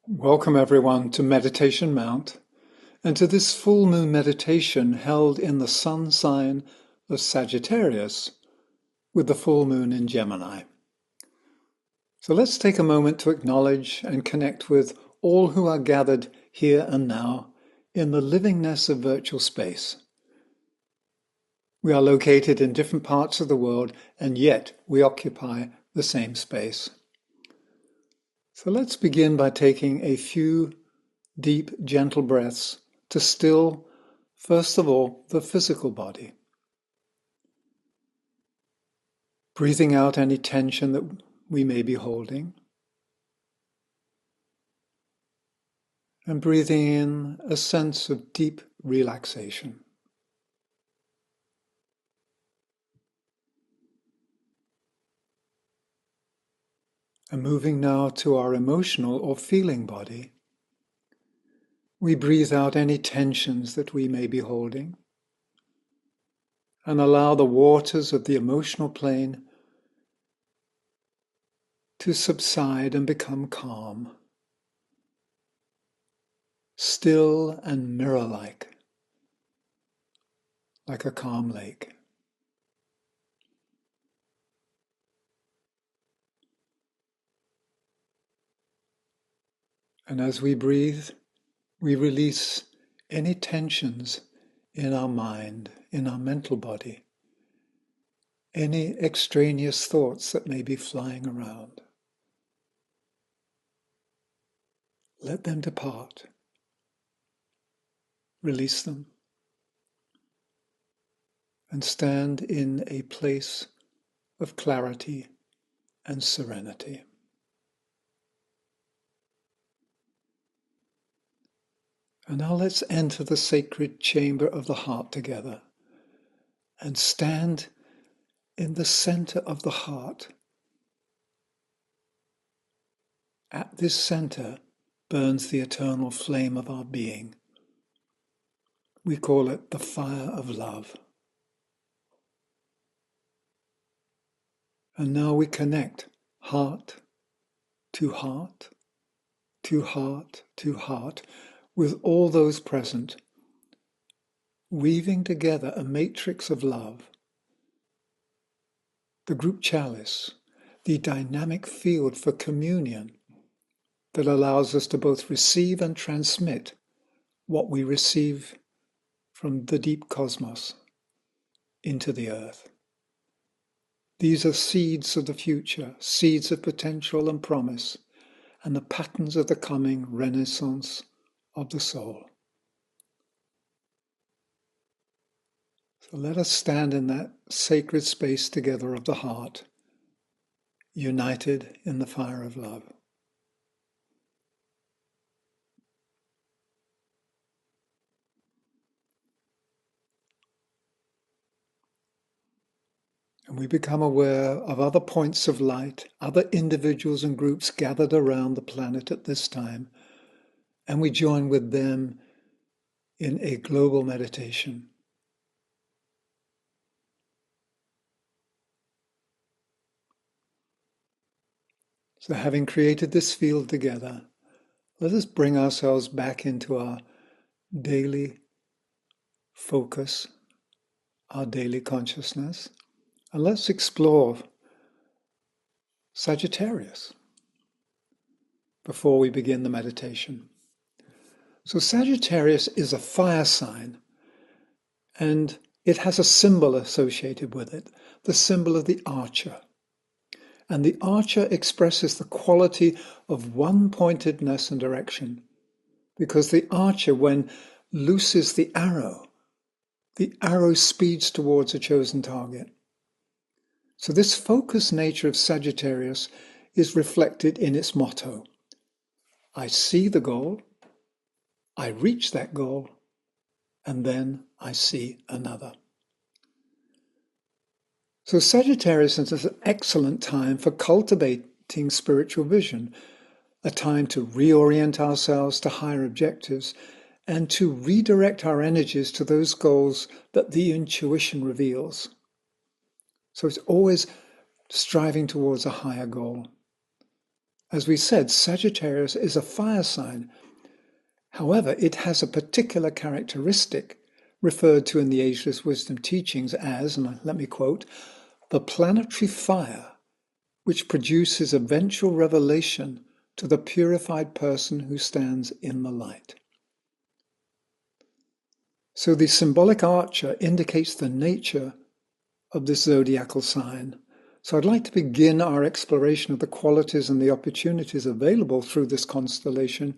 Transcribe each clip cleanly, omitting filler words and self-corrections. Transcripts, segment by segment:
Welcome everyone to Meditation Mount and to this full moon meditation held in the sun sign of Sagittarius with the full moon in Gemini. So let's take a moment to acknowledge and connect with all who are gathered here and now in the livingness of virtual space. We are located in different parts of the world and yet we occupy the same space. So let's begin by taking a few deep, gentle breaths to still, first of all, the physical body. Breathing out any tension that we may be holding. And breathing in a sense of deep relaxation. And moving now to our emotional or feeling body, we breathe out any tensions that we may be holding and allow the waters of the emotional plane to subside and become calm, still and mirror-like, like a calm lake. And as we breathe, we release any tensions in our mind, in our mental body, any extraneous thoughts that may be flying around. Let them depart. Release them. And stand in a place of clarity and serenity. And now let's enter the sacred chamber of the heart together and stand in the center of the heart. At this center burns the eternal flame of our being. We call it the fire of love. And now we connect heart to heart, to heart, to heart, with all those present, weaving together a matrix of love. The group chalice, the dynamic field for communion that allows us to both receive and transmit what we receive from the deep cosmos into the earth. These are seeds of the future, seeds of potential and promise, and the patterns of the coming renaissance of the soul. So let us stand in that sacred space together of the heart, united in the fire of love. And we become aware of other points of light, other individuals and groups gathered around the planet at this time, and we join with them in a global meditation. So having created this field together, let us bring ourselves back into our daily focus, our daily consciousness, and let's explore Sagittarius before we begin the meditation. So Sagittarius is a fire sign, and it has a symbol associated with it, the symbol of the archer. And the archer expresses the quality of one-pointedness and direction, because the archer, when looses the arrow speeds towards a chosen target. So this focused nature of Sagittarius is reflected in its motto. I see the goal, I reach that goal, and then I see another. So Sagittarius is an excellent time for cultivating spiritual vision, a time to reorient ourselves to higher objectives and to redirect our energies to those goals that the intuition reveals. So it's always striving towards a higher goal. As we said, Sagittarius is a fire sign. However, it has a particular characteristic referred to in the Ageless Wisdom teachings as, and let me quote, the planetary fire which produces eventual revelation to the purified person who stands in the light. So the symbolic archer indicates the nature of this zodiacal sign. So I'd like to begin our exploration of the qualities and the opportunities available through this constellation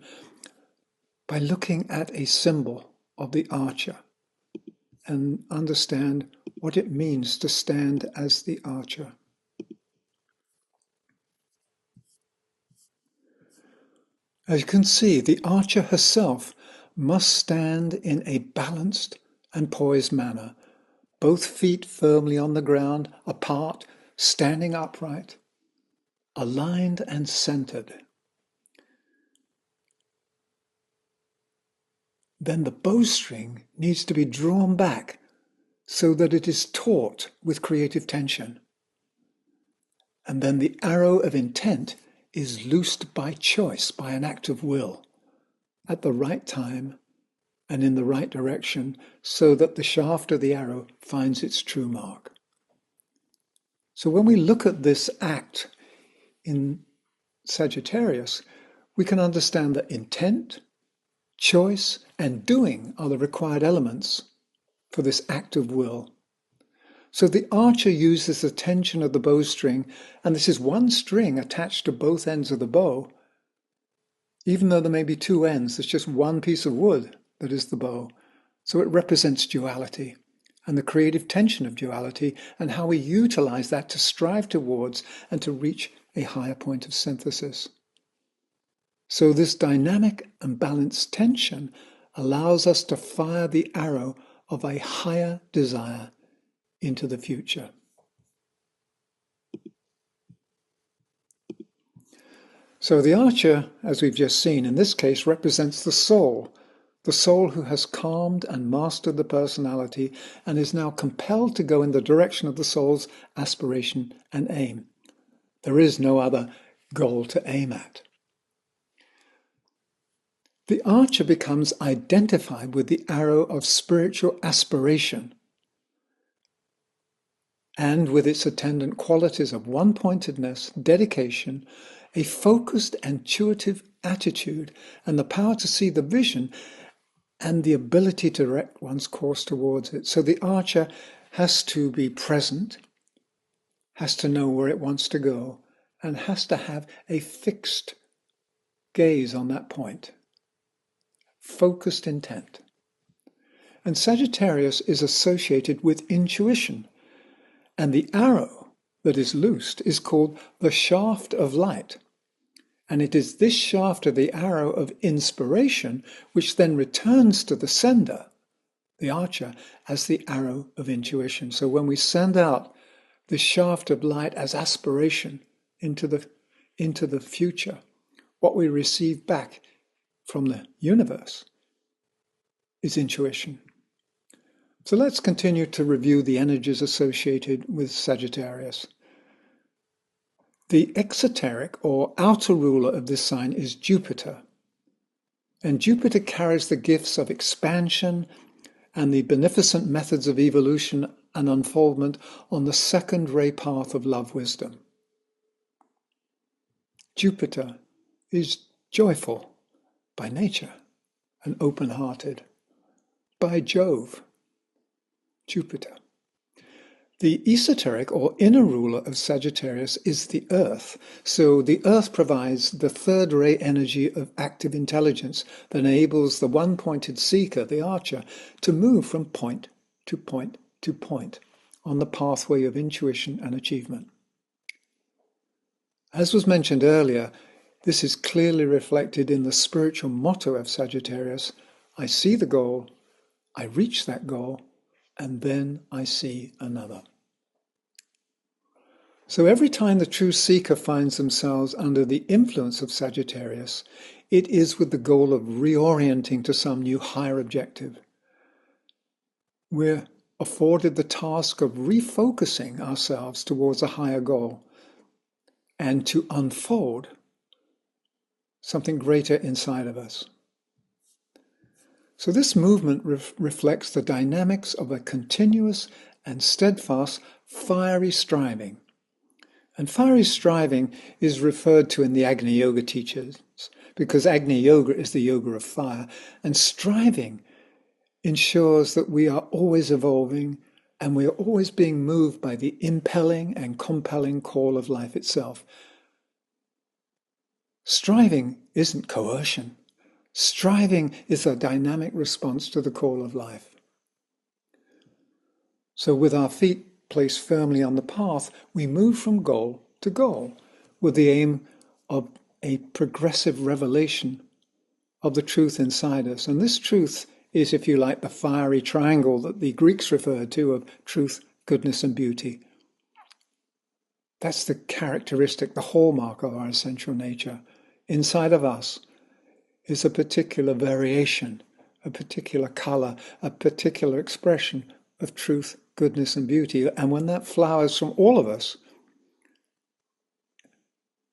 by looking at a symbol of the archer and understand what it means to stand as the archer. As you can see, the archer herself must stand in a balanced and poised manner, both feet firmly on the ground, apart, standing upright, aligned and centered. Then the bowstring needs to be drawn back so that it is taut with creative tension. And then the arrow of intent is loosed by choice, by an act of will, at the right time and in the right direction, so that the shaft of the arrow finds its true mark. So when we look at this act in Sagittarius, we can understand that intent, choice, and doing are the required elements for this act of will. So the archer uses the tension of the bowstring, and this is one string attached to both ends of the bow. Even though there may be two ends, there's just one piece of wood that is the bow. So it represents duality and the creative tension of duality and how we utilize that to strive towards and to reach a higher point of synthesis. So this dynamic and balanced tension allows us to fire the arrow of a higher desire into the future. So the archer, as we've just seen, in this case represents the soul who has calmed and mastered the personality and is now compelled to go in the direction of the soul's aspiration and aim. There is no other goal to aim at. The archer becomes identified with the arrow of spiritual aspiration and with its attendant qualities of one-pointedness, dedication, a focused, intuitive attitude, and the power to see the vision and the ability to direct one's course towards it. So the archer has to be present, has to know where it wants to go, and has to have a fixed gaze on that point, focused intent. And Sagittarius is associated with intuition, and the arrow that is loosed is called the shaft of light. And it is this shaft of the arrow of inspiration which then returns to the sender, the archer, as the arrow of intuition. So when we send out this shaft of light as aspiration into the future, what we receive back from the universe is intuition. So let's continue to review the energies associated with Sagittarius. The exoteric or outer ruler of this sign is Jupiter. And Jupiter carries the gifts of expansion and the beneficent methods of evolution and unfoldment on the second ray path of love wisdom. Jupiter is joyful by nature and open-hearted. By Jove, Jupiter. The esoteric or inner ruler of Sagittarius is the Earth. So the Earth provides the third ray energy of active intelligence that enables the one-pointed seeker, the archer, to move from point to point to point on the pathway of intuition and achievement. As was mentioned earlier, this is clearly reflected in the spiritual motto of Sagittarius: I see the goal, I reach that goal, and then I see another. So every time the true seeker finds themselves under the influence of Sagittarius, it is with the goal of reorienting to some new higher objective. We're afforded the task of refocusing ourselves towards a higher goal and to unfold something greater inside of us. So this movement reflects the dynamics of a continuous and steadfast fiery striving. And fiery striving is referred to in the Agni Yoga teachings, because Agni Yoga is the yoga of fire, and striving ensures that we are always evolving and we are always being moved by the impelling and compelling call of life itself. Striving isn't coercion. Striving is a dynamic response to the call of life. So with our feet placed firmly on the path, we move from goal to goal with the aim of a progressive revelation of the truth inside us. And this truth is, if you like, the fiery triangle that the Greeks referred to of truth, goodness, and beauty. That's the characteristic, the hallmark of our essential nature. Inside of us is a particular variation, a particular color, a particular expression of truth, goodness, and beauty. And when that flowers from all of us,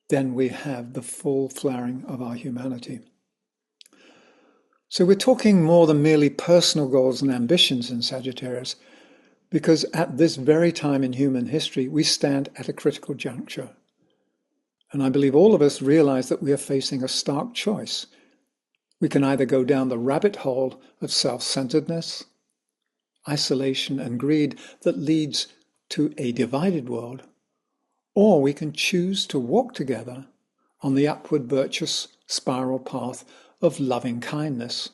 then we have the full flowering of our humanity. So we're talking more than merely personal goals and ambitions in Sagittarius, because at this very time in human history, we stand at a critical juncture. And I believe all of us realize that we are facing a stark choice. We can either go down the rabbit hole of self-centeredness, isolation, and greed that leads to a divided world, or we can choose to walk together on the upward virtuous spiral path of loving kindness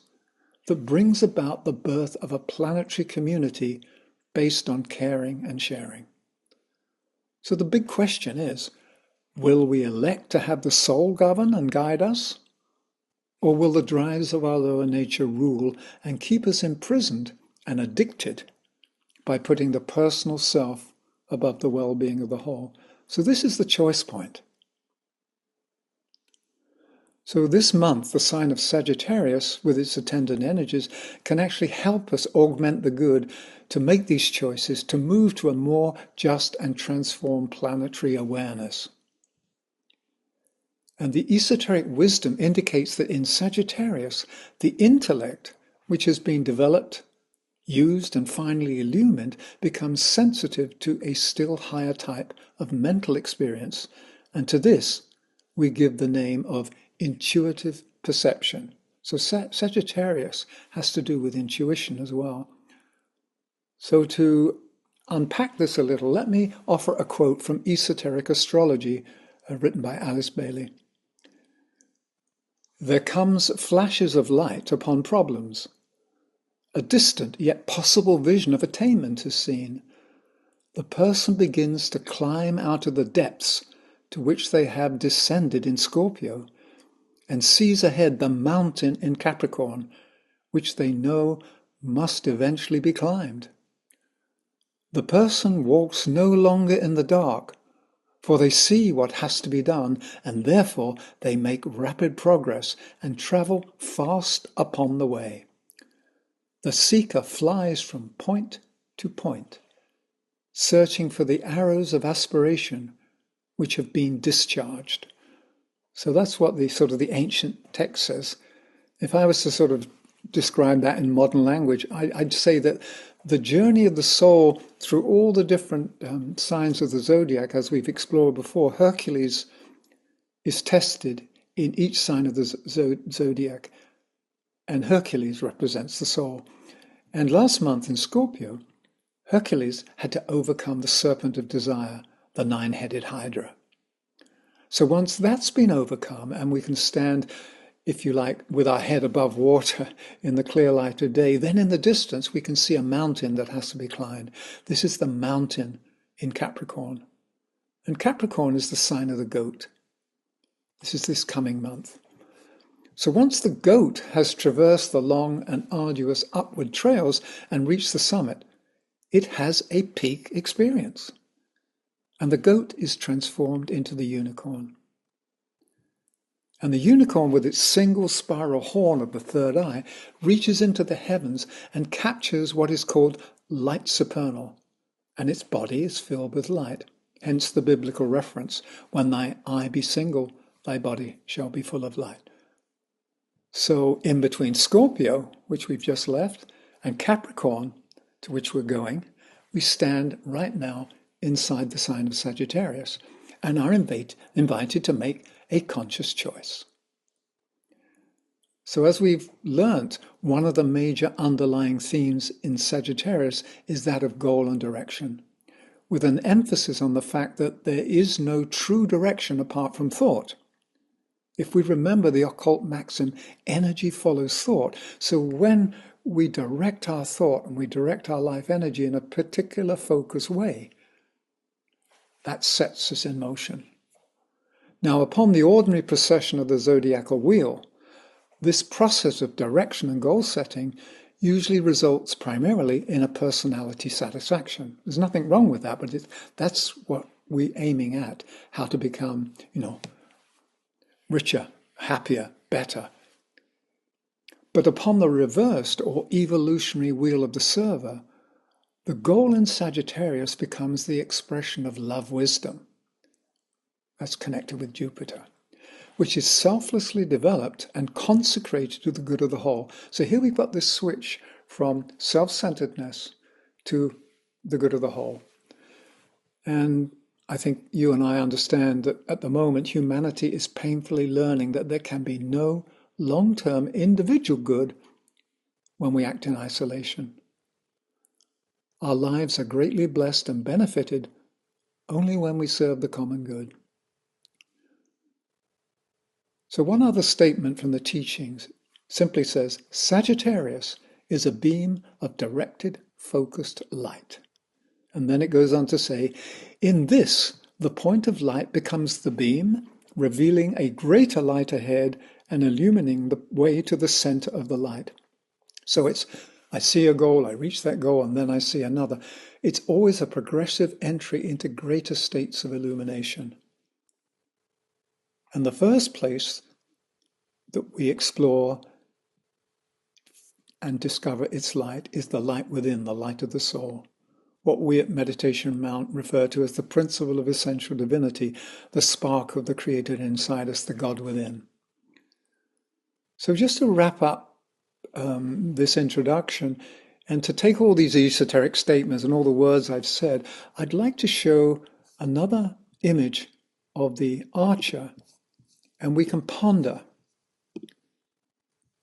that brings about the birth of a planetary community based on caring and sharing. So the big question is, will we elect to have the soul govern and guide us? Or will the drives of our lower nature rule and keep us imprisoned and addicted by putting the personal self above the well-being of the whole? So this is the choice point. So this month, the sign of Sagittarius, with its attendant energies, can actually help us augment the good to make these choices, to move to a more just and transformed planetary awareness. And the esoteric wisdom indicates that in Sagittarius, the intellect, which has been developed, used, and finally illumined, becomes sensitive to a still higher type of mental experience. And to this, we give the name of intuitive perception. So Sagittarius has to do with intuition as well. So to unpack this a little, let me offer a quote from Esoteric Astrology, written by Alice Bailey. There comes flashes of light upon problems. A distant yet possible vision of attainment is seen. The person begins to climb out of the depths to which they have descended in Scorpio, and sees ahead the mountain in Capricorn, which they know must eventually be climbed. The person walks no longer in the dark, for they see what has to be done, and therefore they make rapid progress and travel fast upon the way. The seeker flies from point to point, searching for the arrows of aspiration which have been discharged. So that's what the ancient text says. If I was to sort of describe that in modern language, I'd say that the journey of the soul through all the different signs of the zodiac, as we've explored before, Hercules is tested in each sign of the zodiac, and Hercules represents the soul. And last month in Scorpio, Hercules had to overcome the serpent of desire, the nine-headed Hydra. So once that's been overcome and we can stand, if you like, with our head above water in the clear light of day, then in the distance we can see a mountain that has to be climbed. This is the mountain in Capricorn. And Capricorn is the sign of the goat. This is this coming month. So once the goat has traversed the long and arduous upward trails and reached the summit, it has a peak experience. And the goat is transformed into the unicorn. And the unicorn, with its single spiral horn of the third eye, reaches into the heavens and captures what is called light supernal, and its body is filled with light. Hence the biblical reference, when thy eye be single, thy body shall be full of light. So in between Scorpio, which we've just left, and Capricorn, to which we're going, we stand right now inside the sign of Sagittarius and are invited to make a conscious choice. So as we've learnt, one of the major underlying themes in Sagittarius is that of goal and direction, with an emphasis on the fact that there is no true direction apart from thought. If we remember the occult maxim, energy follows thought. So when we direct our thought and we direct our life energy in a particular focused way, that sets us in motion. Now, upon the ordinary procession of the zodiacal wheel, this process of direction and goal setting usually results primarily in a personality satisfaction. There's nothing wrong with that, but that's what we're aiming at, how to become, richer, happier, better. But upon the reversed or evolutionary wheel of the server, the goal in Sagittarius becomes the expression of love wisdom. That's connected with Jupiter, which is selflessly developed and consecrated to the good of the whole. So here we've got this switch from self-centeredness to the good of the whole. And I think you and I understand that at the moment humanity is painfully learning that there can be no long-term individual good when we act in isolation. Our lives are greatly blessed and benefited only when we serve the common good. So one other statement from the teachings simply says, Sagittarius is a beam of directed, focused light. And then it goes on to say, in this, the point of light becomes the beam, revealing a greater light ahead and illumining the way to the center of the light. So I see a goal, I reach that goal, and then I see another. It's always a progressive entry into greater states of illumination. And the first place that we explore and discover its light is the light within, the light of the soul. What we at Meditation Mount refer to as the principle of essential divinity, the spark of the creator inside us, the God within. So just to wrap up this introduction, and to take all these esoteric statements and all the words I've said, I'd like to show another image of the archer, and we can ponder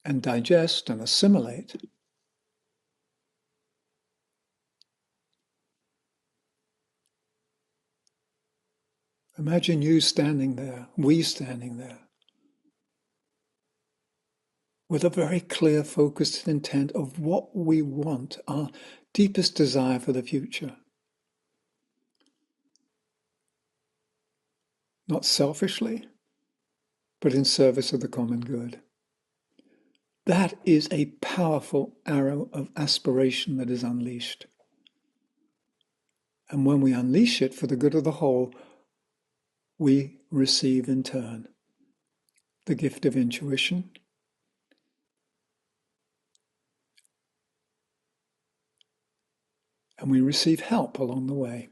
and digest and assimilate. Imagine you standing there, we standing there, with a very clear, focused intent of what we want, our deepest desire for the future. Not selfishly, but in service of the common good. That is a powerful arrow of aspiration that is unleashed. And when we unleash it for the good of the whole, we receive in turn the gift of intuition, and we receive help along the way.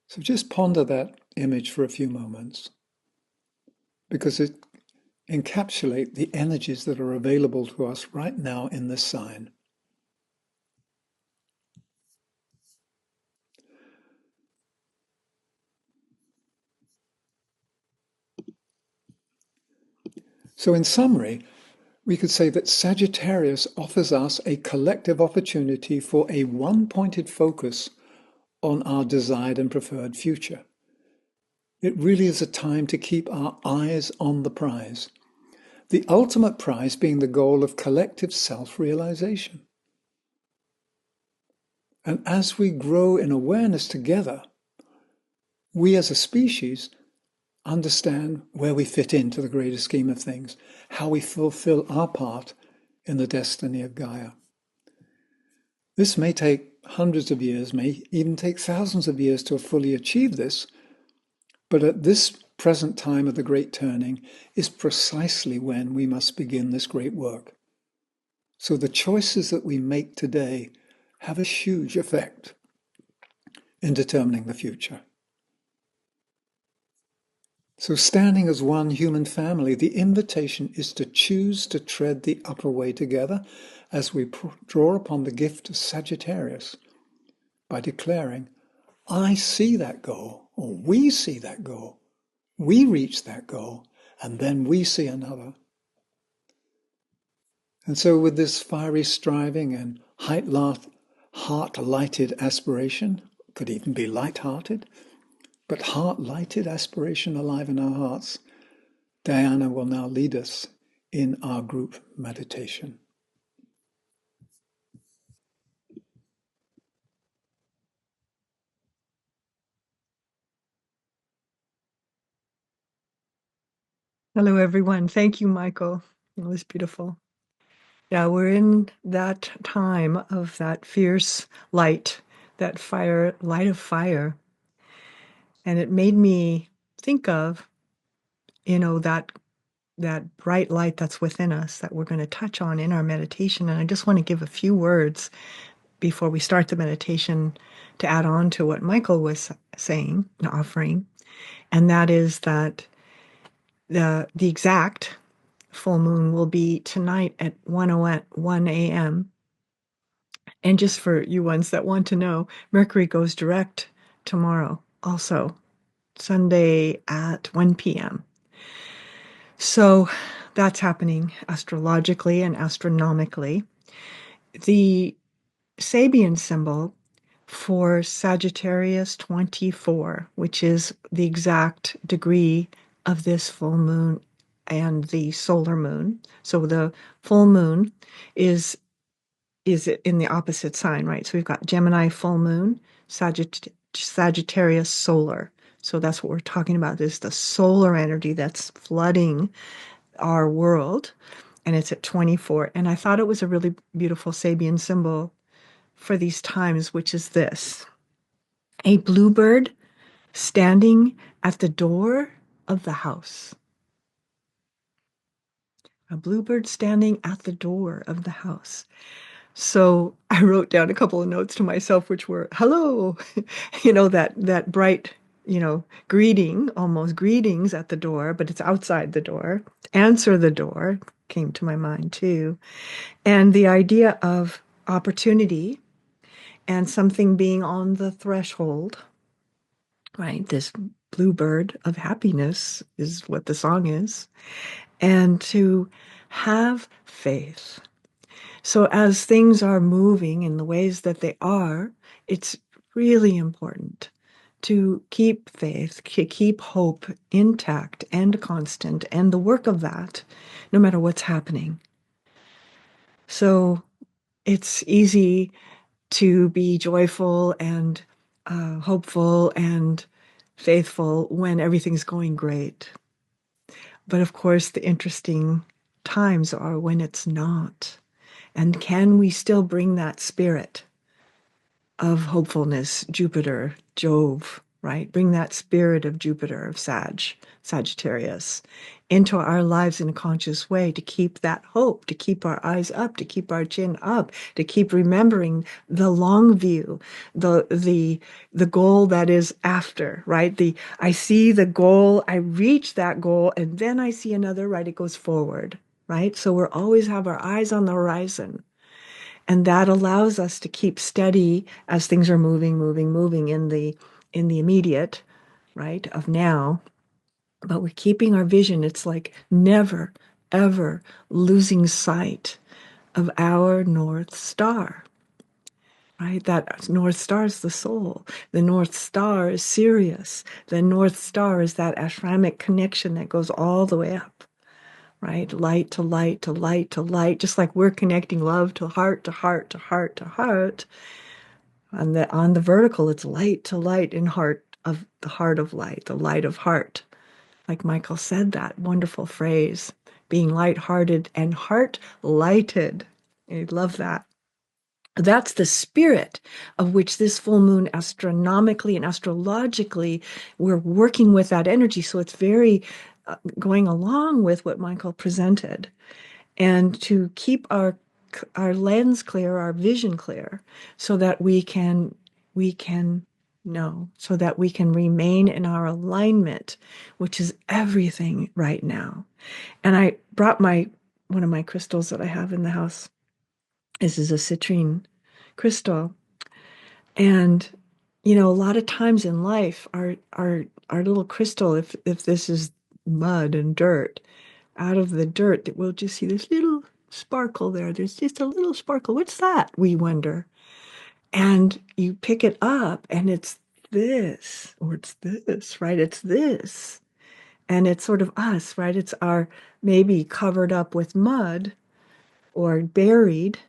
So just ponder that image for a few moments, because it encapsulates the energies that are available to us right now in this sign. So in summary, we could say that Sagittarius offers us a collective opportunity for a one-pointed focus on our desired and preferred future. It really is a time to keep our eyes on the prize, the ultimate prize being the goal of collective self-realization. And as we grow in awareness together, we as a species understand where we fit into the greater scheme of things, how we fulfill our part in the destiny of Gaia. This may take hundreds of years, may even take thousands of years to fully achieve this, but at this present time of the Great Turning is precisely when we must begin this great work. So the choices that we make today have a huge effect in determining the future. So, standing as one human family, the invitation is to choose to tread the upper way together as we draw upon the gift of Sagittarius by declaring, I see that goal, or we see that goal, we reach that goal, and then we see another. And so, with this fiery striving and heart-lighted aspiration, could even be light-hearted, but heart-lighted aspiration alive in our hearts, Diana will now lead us in our group meditation. Hello, everyone. Thank you, Michael. It was beautiful. Yeah, we're in that time of that fierce light, that fire, light of fire. And it made me think of, that bright light that's within us that we're going to touch on in our meditation. And I just want to give a few words before we start the meditation to add on to what Michael was saying and offering. And that is that the exact full moon will be tonight at 1 a.m. And just for you ones that want to know, Mercury goes direct tomorrow, also Sunday at 1 p.m. So that's happening astrologically and astronomically. The Sabian symbol for Sagittarius 24, which is the exact degree of this full moon and the solar moon. So the full moon is in the opposite sign, right? So we've got Gemini full moon, Sagittarius solar. So that's what we're talking about, is the solar energy that's flooding our world. And it's at 24. And I thought it was a really beautiful Sabian symbol for these times, which is this: a bluebird standing at the door of the house. A bluebird standing at the door of the house. So I wrote down a couple of notes to myself, which were, hello, that bright, greeting, almost greetings at the door, but it's outside the door. Answer the door came to my mind too. And the idea of opportunity and something being on the threshold, right? This bluebird of happiness is what the song is. And to have faith. So as things are moving in the ways that they are, it's really important to keep faith, keep hope intact and constant, and the work of that, no matter what's happening. So it's easy to be joyful and hopeful and faithful when everything's going great. But of course, the interesting times are when it's not. And can we still bring that spirit of hopefulness, Jupiter, Jove, right? Bring that spirit of Jupiter, of Sagittarius, into our lives in a conscious way to keep that hope, to keep our eyes up, to keep our chin up, to keep remembering the long view, the goal that is after, right? I see the goal, I reach that goal, and then I see another, right? It goes forward, right? So we're always have our eyes on the horizon. And that allows us to keep steady as things are moving in the immediate, right, of now. But we're keeping our vision. It's like never, ever losing sight of our North Star, right? That North Star is the soul. The North Star is Sirius. The North Star is that ashramic connection that goes all the way up, right? Light to light to light to light, just like we're connecting love to heart to heart to heart to heart. On the vertical, it's light to light in heart of light, the light of heart. Like Michael said, that wonderful phrase, being light-hearted and heart-lighted. I love that. That's the spirit of which this full moon astronomically and astrologically, we're working with that energy. So it's very going along with what Michael presented. And to keep our lens clear, our vision clear, so that we can know, so that we can remain in our alignment, which is everything right now. And I brought one of my crystals that I have in the house. This is a citrine crystal. And, a lot of times in life, our little crystal, if this is mud and dirt, out of the dirt, we'll just see this little sparkle there. There's just a little sparkle. What's that? We wonder. And you pick it up and it's this, or it's this, right? It's this. And it's sort of us, right? It's our maybe covered up with mud or buried,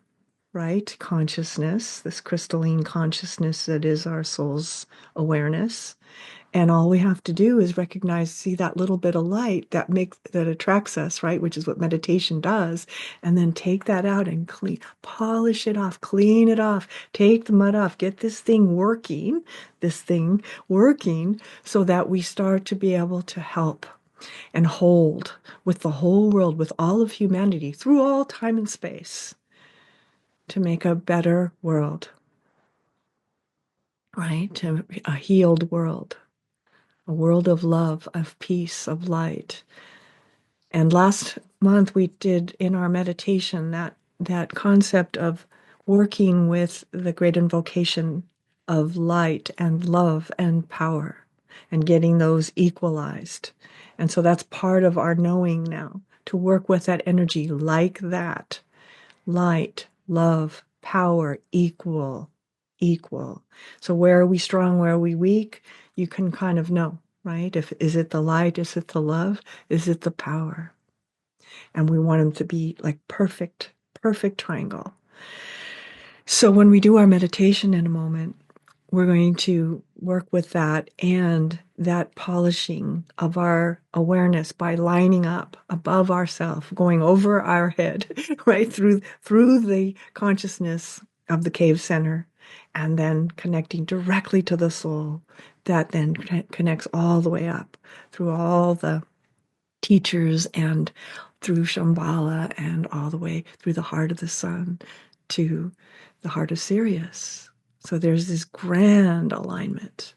right? Consciousness, this crystalline consciousness that is our soul's awareness. And all we have to do is recognize, see that little bit of light that attracts us, right? Which is what meditation does. And then take that out and polish it off, clean it off, take the mud off, get this thing working, so that we start to be able to help and hold with the whole world, with all of humanity through all time and space to make a better world, right? A healed world, a world of love, of peace, of light. And last month we did in our meditation that concept of working with the great invocation of light and love and power and getting those equalized. And so that's part of our knowing now, to work with that energy like that. Light, love, power, equal. So where are we strong? Where are we weak? You can kind of know, right? Is it the light? Is it the love? Is it the power? And we want them to be like perfect triangle. So when we do our meditation in a moment, we're going to work with that and that polishing of our awareness by lining up above ourself, going over our head, right through the consciousness of the cave center, and then connecting directly to the soul that then connects all the way up through all the teachers and through Shambhala and all the way through the heart of the sun to the heart of Sirius. So there's this grand alignment.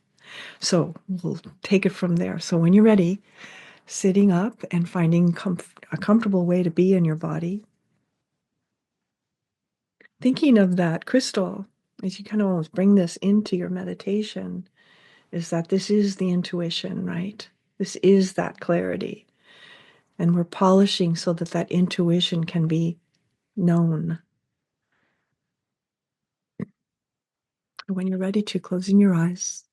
So we'll take it from there. So when you're ready, sitting up and finding a comfortable way to be in your body, thinking of that crystal as you kind of almost bring this into your meditation, is that this is the intuition, right? This is that clarity. And we're polishing so that that intuition can be known. When you're ready to, closing your eyes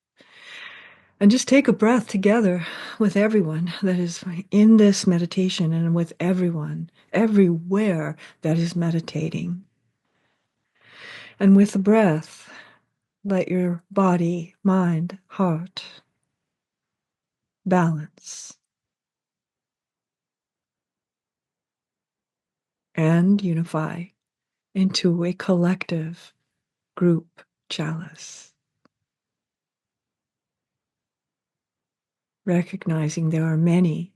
and just take a breath together with everyone that is in this meditation and with everyone, everywhere that is meditating. And with the breath, let your body, mind, heart balance and unify into a collective group chalice. Recognizing there are many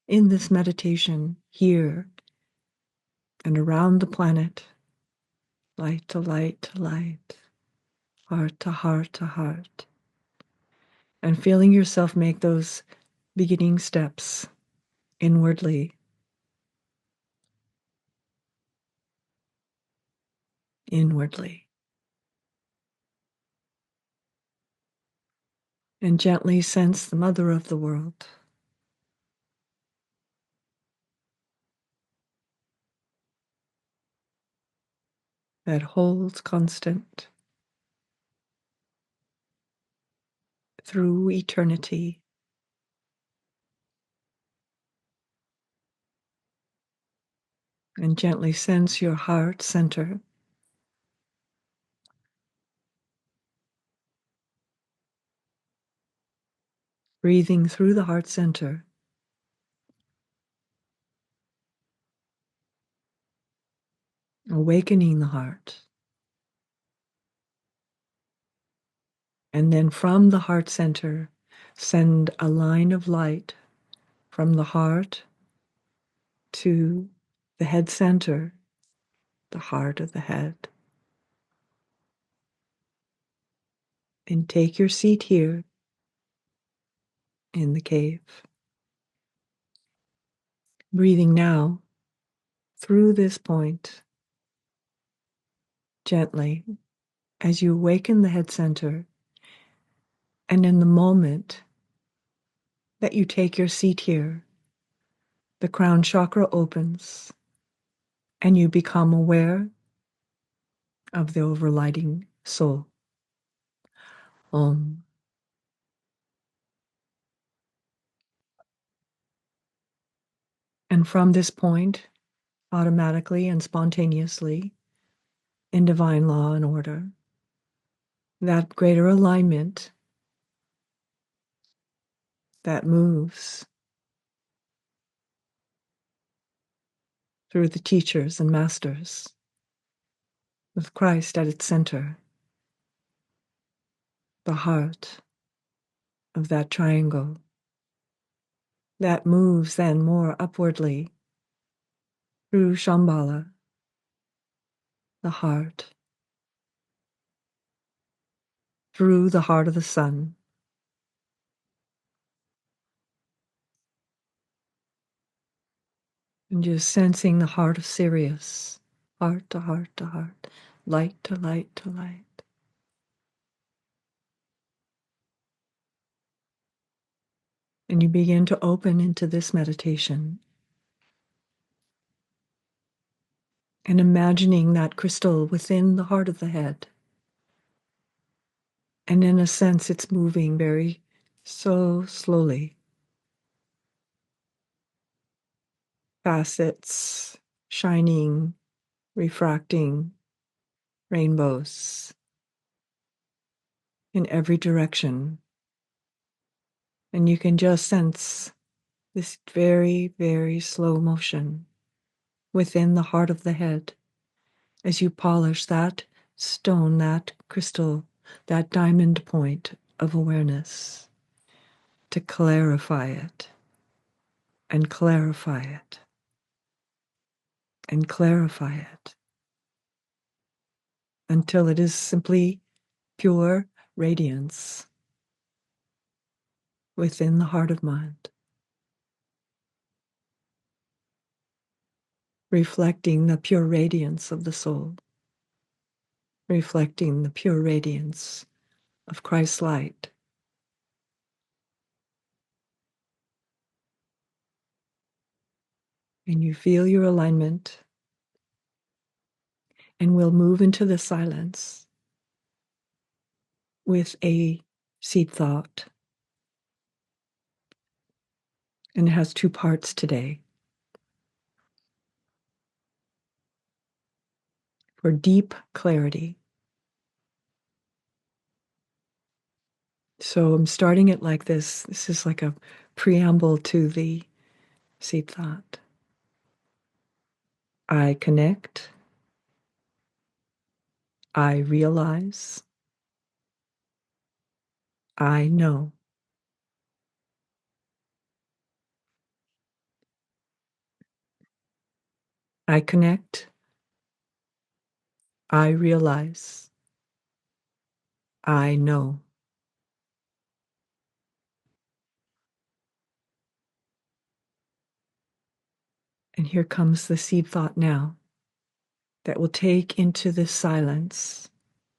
in this meditation here and around the planet, light to light to light, heart to heart to heart, and feeling yourself make those beginning steps inwardly, inwardly, and gently sense the mother of the world that holds constant through eternity. And gently sense your heart center, breathing through the heart center, awakening the heart. And then from the heart center, send a line of light from the heart to the head center, the heart of the head. And take your seat here in the cave. Breathing now through this point gently as you awaken the head center. And in the moment that you take your seat here, the crown chakra opens and you become aware of the overlighting soul. Om. And from this point, automatically and spontaneously, in divine law and order, that greater alignment that moves through the teachers and masters with Christ at its center, the heart of that triangle that moves then more upwardly through Shambhala, the heart, through the heart of the sun, and just sensing the heart of Sirius, heart to heart to heart, light to light to light. And you begin to open into this meditation and imagining that crystal within the heart of the head. And in a sense, it's moving very so slowly. Facets shining, refracting, rainbows in every direction. And you can just sense this very, very slow motion within the heart of the head as you polish that stone, that crystal, that diamond point of awareness to clarify it and clarify it and clarify it until it is simply pure radiance within the heart of mind, reflecting the pure radiance of the soul, reflecting the pure radiance of Christ's light. And you feel your alignment, and we'll move into the silence with a seed thought. And it has two parts today. For deep clarity. So I'm starting it like this. This is like a preamble to the seed thought. I connect. I realize. I know. I connect. I realize. I know. And here comes the seed thought now that will take into this silence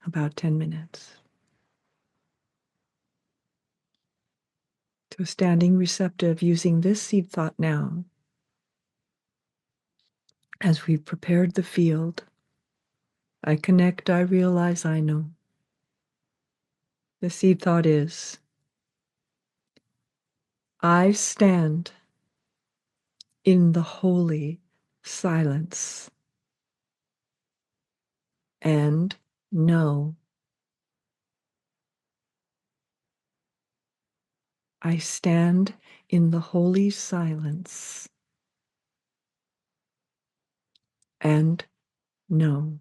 about 10 minutes. So standing receptive using this seed thought now as we've prepared the field. I connect, I realize, I know. The seed thought is, I stand in the holy silence and know. I stand in the holy silence and know.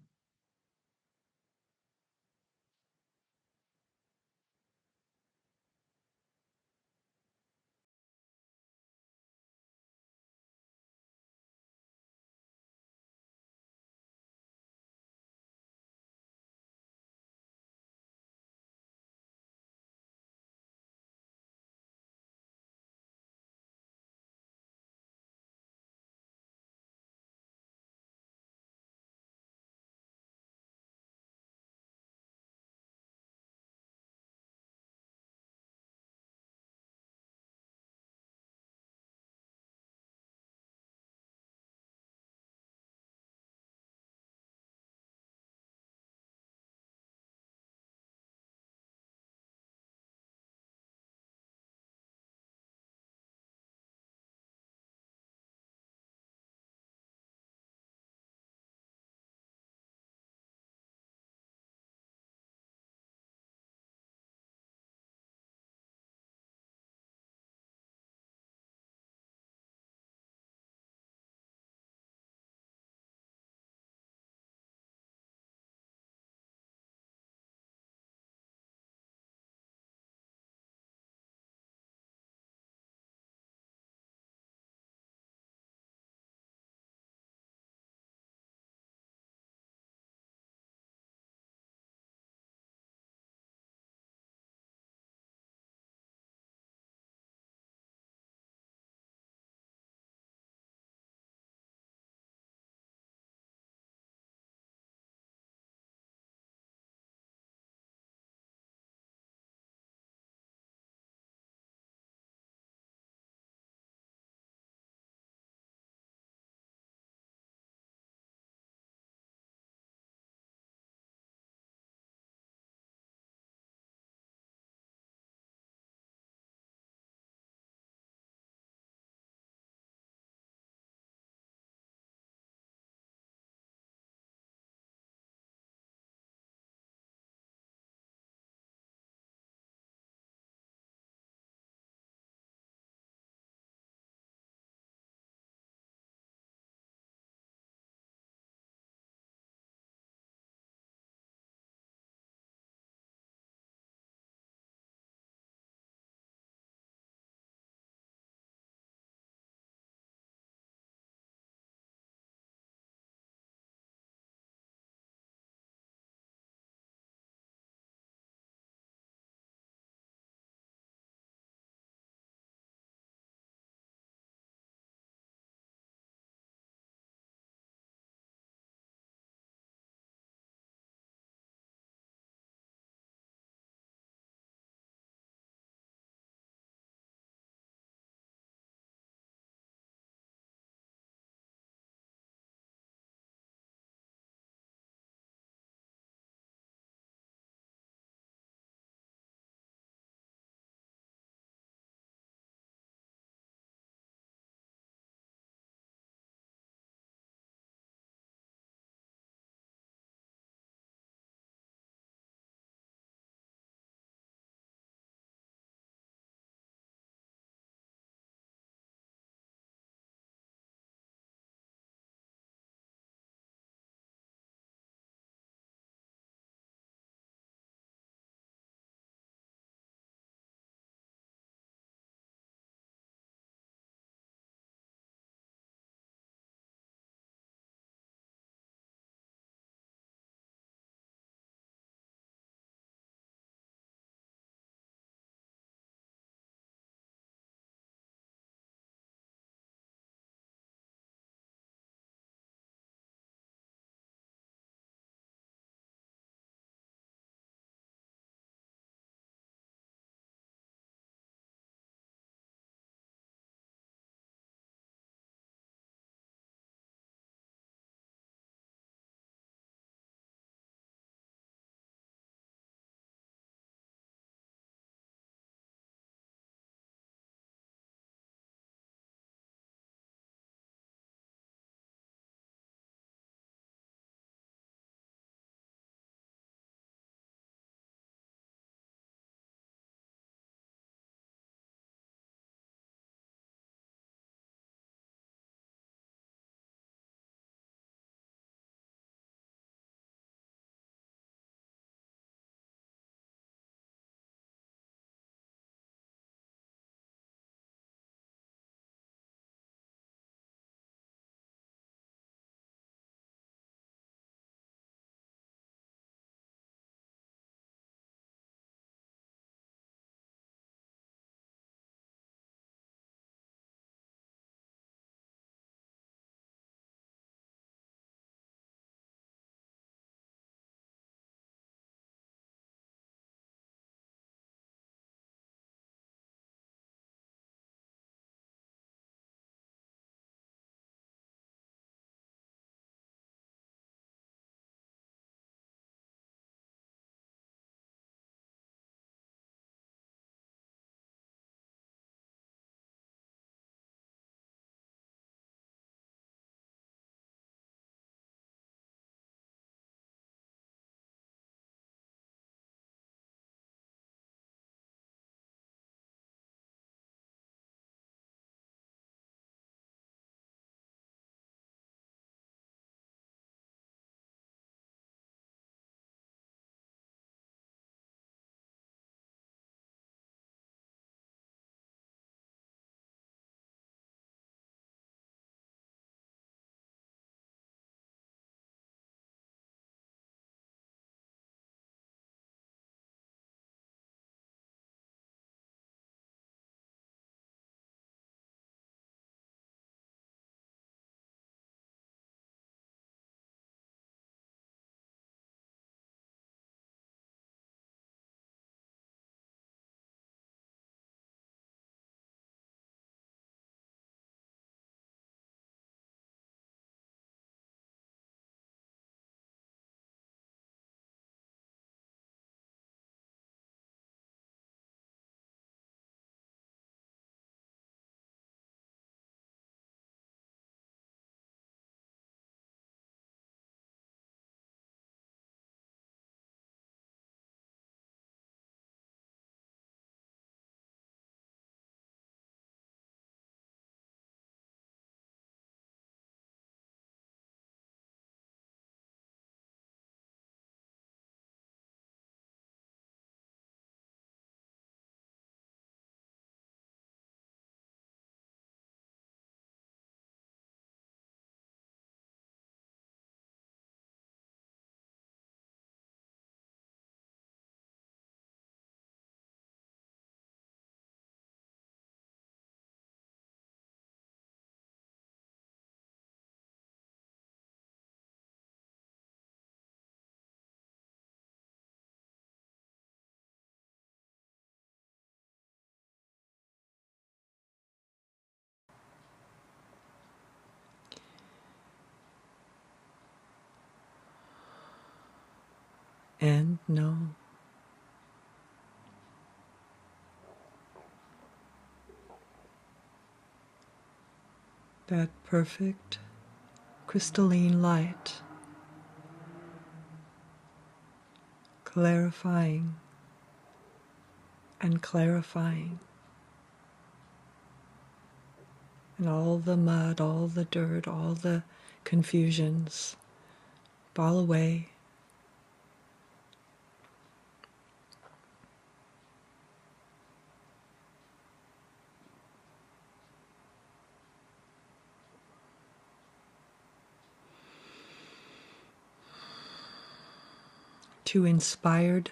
and know. That perfect crystalline light, clarifying and clarifying, and all the mud, all the dirt, all the confusions fall away. To inspired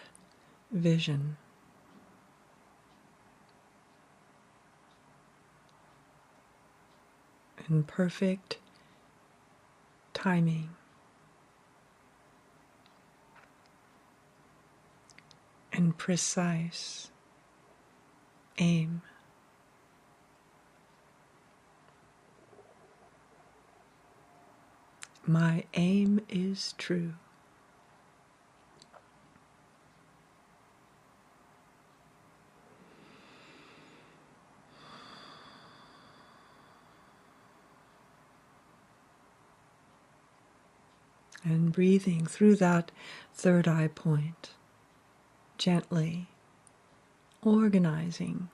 vision. In perfect timing and precise aim. My aim is true. And breathing through that third eye point, gently organizing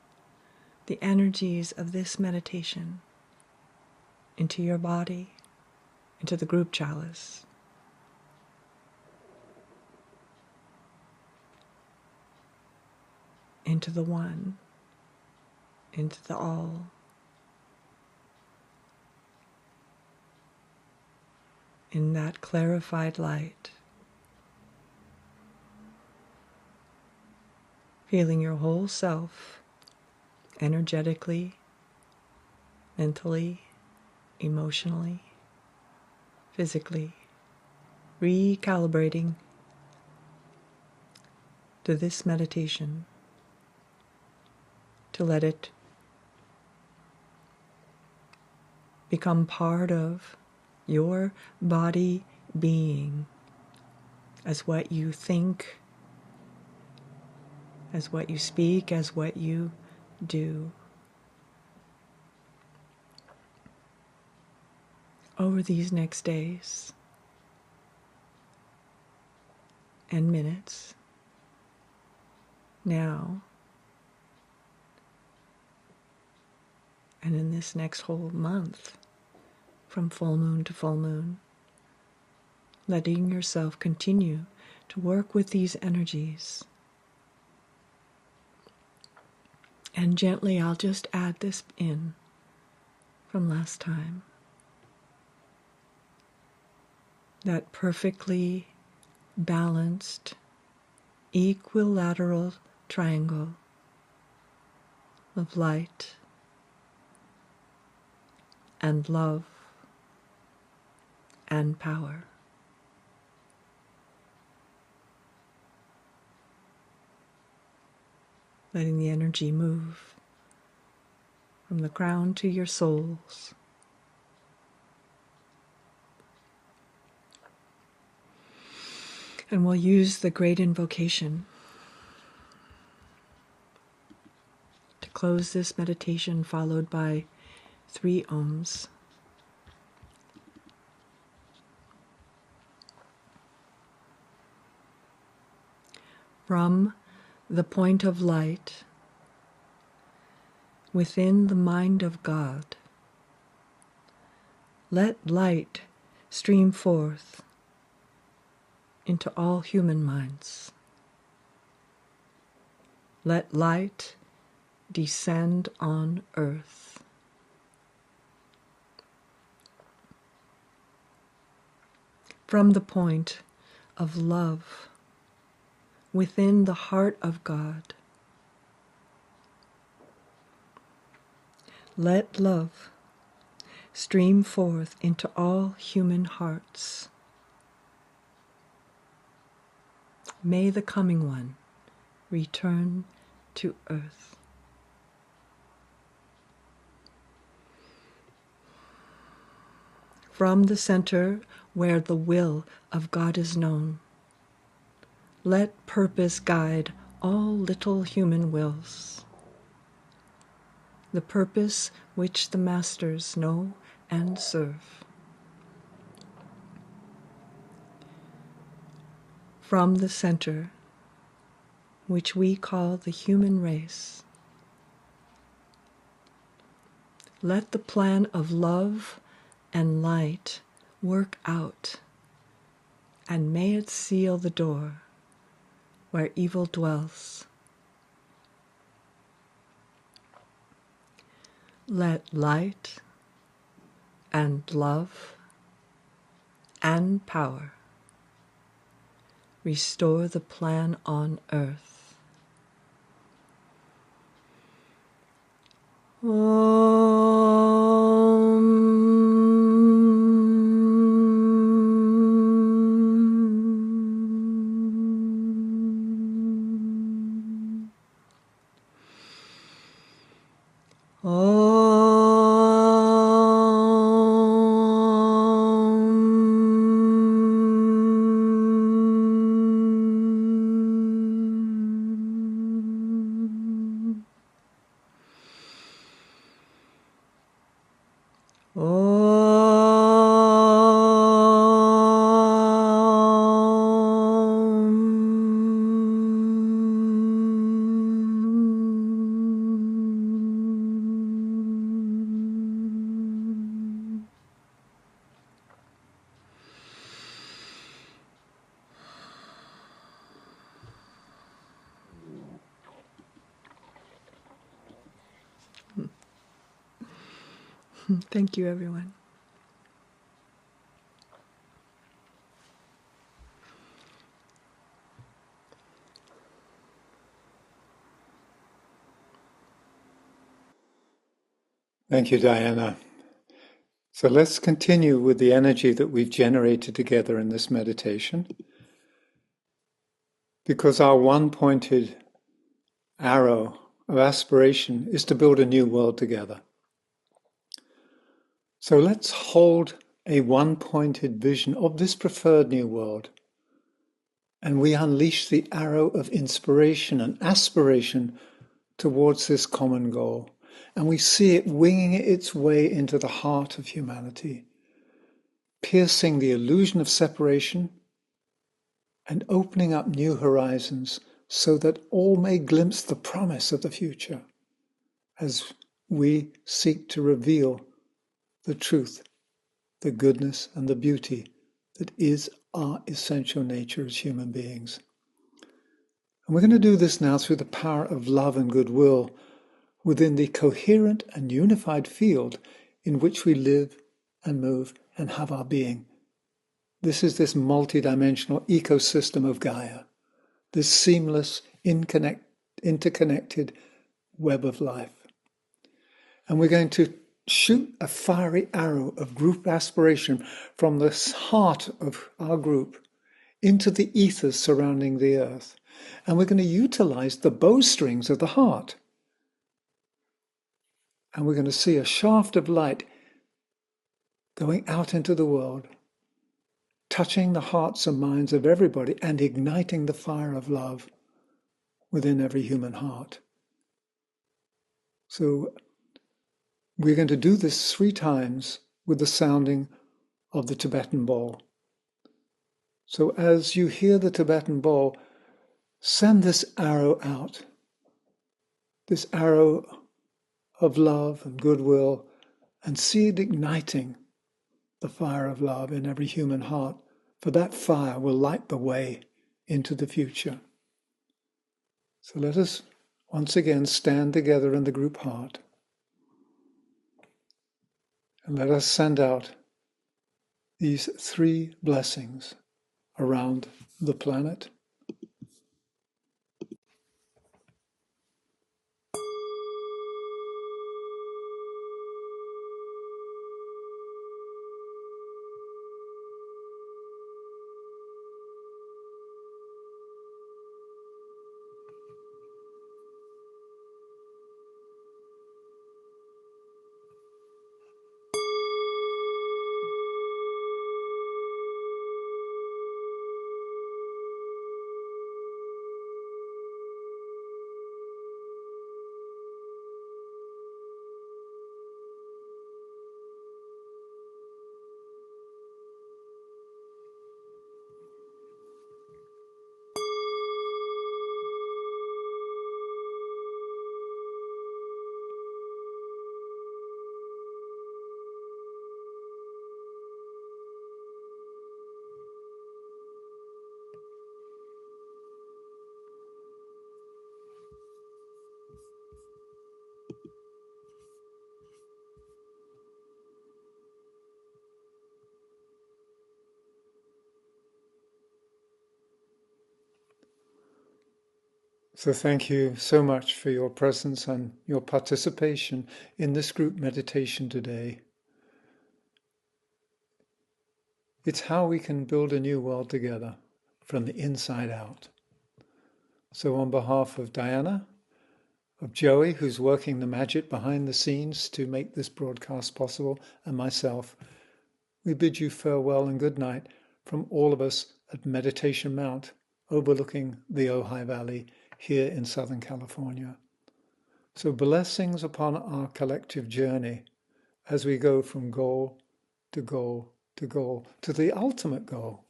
the energies of this meditation into your body, into the group chalice, into the one, into the all. In that clarified light, feeling your whole self energetically, mentally, emotionally, physically, recalibrating to this meditation, to let it become part of your body being, as what you think, as what you speak, as what you do. Over these next days and minutes, now, and in this next whole month, from full moon to full moon, letting yourself continue to work with these energies. And gently, I'll just add this in from last time. That perfectly balanced, equilateral triangle of light and love and power. Letting the energy move from the crown to your soles. And we'll use the great invocation to close this meditation, followed by 3 ohms. From the point of light within the mind of God, let light stream forth into all human minds. Let light descend on earth. From the point of love within the heart of God, let love stream forth into all human hearts. May the coming one return to earth. From the center where the will of God is known, Let purpose guide all little human wills, the purpose which the masters know and serve. From the center, which we call the human race, let the plan of love and light work out, and may it seal the door where evil dwells. Let light and love and power restore the plan on earth. Thank you, everyone. Thank you, Diana. So let's continue with the energy that we've generated together in this meditation, because our one-pointed arrow of aspiration is to build a new world together. So let's hold a one-pointed vision of this preferred new world, and we unleash the arrow of inspiration and aspiration towards this common goal. And we see it winging its way into the heart of humanity, piercing the illusion of separation and opening up new horizons so that all may glimpse the promise of the future as we seek to reveal the truth, the goodness, and the beauty that is our essential nature as human beings. And we're going to do this now through the power of love and goodwill within the coherent and unified field in which we live and move and have our being. This is this multidimensional ecosystem of Gaia, this seamless, interconnected web of life. And we're going to shoot a fiery arrow of group aspiration from the heart of our group into the ethers surrounding the earth. And we're going to utilize the bowstrings of the heart. And we're going to see a shaft of light going out into the world, touching the hearts and minds of everybody and igniting the fire of love within every human heart. So we're going to do this 3 times with the sounding of the Tibetan bowl. So as you hear the Tibetan bowl, send this arrow out, this arrow of love and goodwill, and see it igniting the fire of love in every human heart, for that fire will light the way into the future. So let us once again stand together in the group heart, and let us send out these 3 blessings around the planet. So thank you so much for your presence and your participation in this group meditation today. It's how we can build a new world together from the inside out. So on behalf of Diana, of Joey, who's working the magic behind the scenes to make this broadcast possible, and myself, we bid you farewell and good night from all of us at Meditation Mount, overlooking the Ojai Valley here in Southern California. So blessings upon our collective journey as we go from goal to goal to goal to the ultimate goal,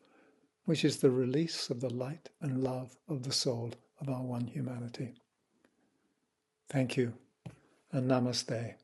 which is the release of the light and love of the soul of our one humanity. Thank you and namaste.